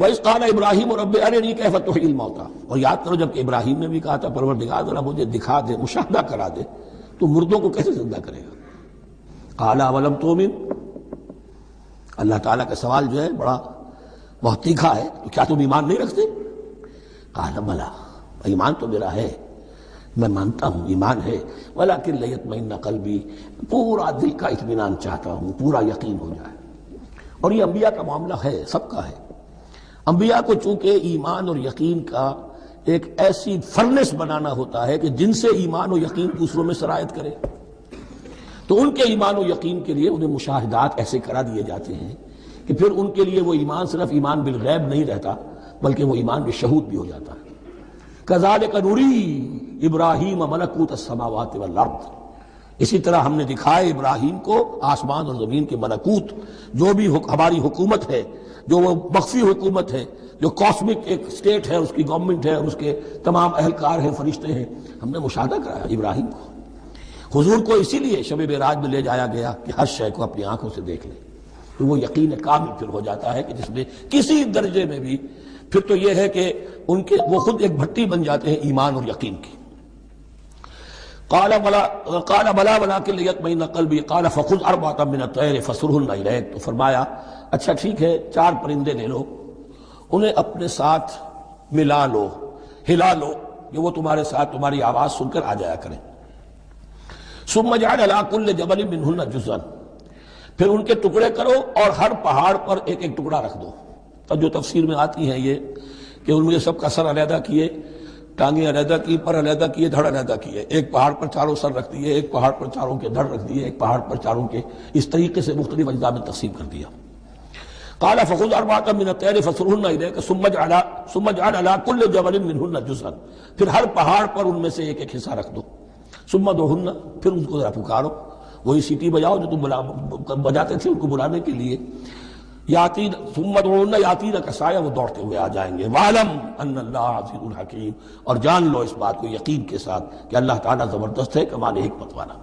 وَإِذْ قَالَ إِبْرَاهِيمُ رَبِّ أَرِنِي كَيْفَ تُحْيِي الْمَوْتَىٰ، اور یاد کرو جب کہ ابراہیم نے بھی کہا تھا پروردگار ذرا مجھے دکھا دے، مشاہدہ کرا دے تو مردوں کو کیسے زندہ کرے گا۔ قَالَ أَوَلَمْ تُؤْمِنْ، اللہ تعالیٰ کا سوال جو ہے بڑا بہت تیکھا ہے، تو کیا تم ایمان نہیں رکھتے؟ قَالَ بَلَىٰ، ایمان تو میرا ہے، میں مانتا ہوں ایمان ہے، وَلَٰكِن لِيَطْمَئِنَّ قَلْبِي، پورا دل کا اطمینان چاہتا ہوں، پورا یقین ہو جائے۔ اور یہ انبیاء کا معاملہ ہے، سب کا ہے۔ انبیاء کو چونکہ ایمان اور یقین کا ایک ایسی فرنس بنانا ہوتا ہے کہ جن سے ایمان و یقین دوسروں میں سرایت کرے، تو ان کے ایمان و یقین کے لیے انہیں مشاہدات ایسے کرا دیے جاتے ہیں کہ پھر ان کے لیے وہ ایمان صرف ایمان بالغیب نہیں رہتا بلکہ وہ ایمان بالشہود بھی ہو جاتا ہے۔ کذالک نری ابراہیم ملکوت السماوات والارض، اسی طرح ہم نے دکھائے ابراہیم کو آسمان اور زمین کے ملکوت، جو بھی ہماری حکومت ہے، جو وہ مخفی حکومت ہے، جو کاسمک ایک اسٹیٹ ہے، اس کی گورنمنٹ ہے اور اس کے تمام اہلکار ہیں، فرشتے ہیں، ہم نے مشاہدہ کرایا ابراہیم کو۔ حضور کو اسی لیے شب معراج میں لے جایا گیا کہ ہر شے کو اپنی آنکھوں سے دیکھ لیں، تو وہ یقین کامل پھر ہو جاتا ہے کہ جس میں کسی درجے میں بھی پھر تو یہ ہے کہ ان کے وہ خود ایک بھٹی بن جاتے ہیں ایمان اور یقین کی۔ قال بلا ولكن ليطمئن قلبي قال فخذ اربعة من الطير فصرهن اليك، تو فرمایا اچھا ٹھیک ہے 4 پرندے لے لو، انہیں اپنے ساتھ ملا لو، ہلا لو کہ وہ تمہارے ساتھ تمہاری آواز سن کر آ جایا کریں۔ ثم اجعل على كل جبل منهن جزءا، پھر ان کے ٹکڑے کرو اور ہر پہاڑ پر ایک ایک ٹکڑا رکھ دو۔ جو تفسیر میں آتی ہیں یہ کہ ان میں سب کا سر علیحدہ کیے، ٹانگیں علیحدہ کی، پر علیحدہ کیے، دھڑ علیحدہ کیے، ایک پہاڑ پر چاروں سر رکھ دیے، ایک پہاڑ پر چاروں کے دھڑ رکھ دیے، ایک پہاڑ پر چاروں کے، اس طریقے سے مختلف اجزاء میں تقسیم کر دیا۔ قال فخذ اربعة من الطير فصرهن اليك ثم اجعل على كل جبل منهن جزءا، پھر ہر پہاڑ پر ان میں سے ایک ایک حصہ رکھ دو۔ ثم ادعهن، پھر ان کو ذرا پکارو، وہی سیٹی بجاؤ جو تم بجاتے تھے ان کو بلانے کے لیے۔ یاتین ثم ادعوهن یاتینک سعیا، وہ دوڑتے ہوئے آ جائیں گے۔ وَاعْلَمْ أَنَّ اللَّهَ عَزِیزٌ حَکِیمٌ، اور جان لو اس بات کو یقین کے ساتھ کہ اللہ تعالیٰ زبردست ہے، کمال حکمت والا۔